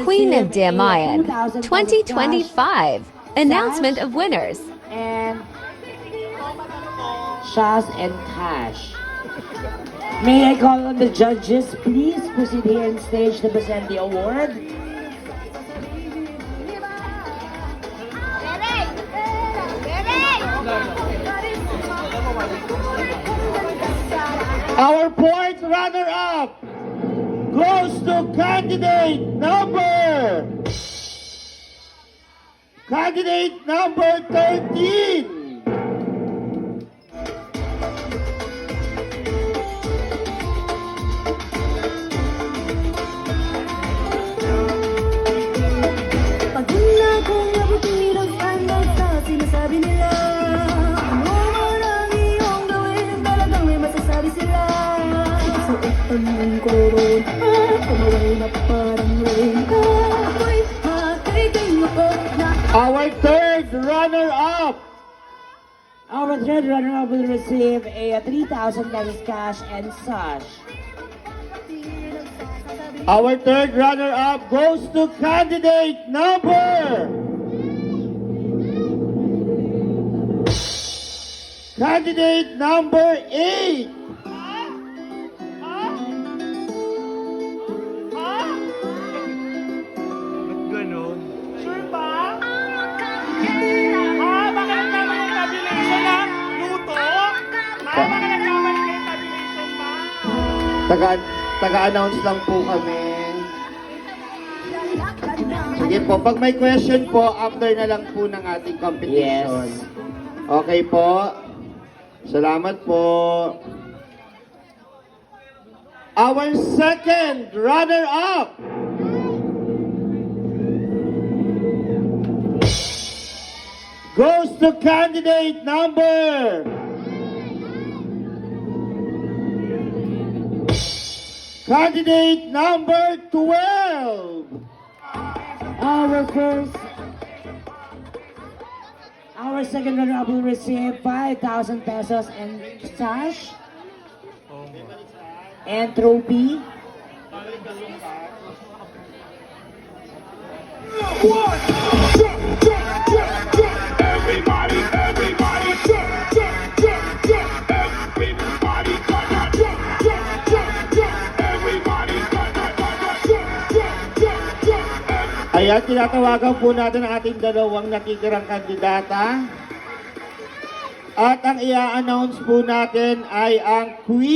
Queen of receive a Damayan 2,000 2025 announcement of winners. and Shaz and Cash. May I call on the judges, please proceed here on stage to present the award. Our point runner-up goes to candidate number 13. Pagkula kong abutin ang standard sa sinasabi nila. Ano man ang iyong gawin, talagang may masasabi sila. Suotan ng korona, kumaway na parang reyna. Ako'y hakikin ako na Our third runner-up Our third runner-up will receive a 3,000 pesos cash and sash. Our third runner-up goes to candidate number 8. Ganon. Sure ba? Baka nagkamali yung tabulation na? Luto? Baka nagkamali yung tabulation, ma? Taga-announce lang po kami. Sige po, pag may question po, after na lang po ng ating competition. Yes. Okay po. Salamat po. Our second runner-up goes to candidate number 12. Our second runner-up will receive 5,000 pesos and sash and trophy. Everybody, jump, jump, jump, jump. Everybody gonna jump, jump, jump, jump. Everybody gonna jump, jump, jump, jump. Ayan, tinatawagan po natin ang ating dalawang natitirang kandidata. At ang i-announce po natin ay ang Queen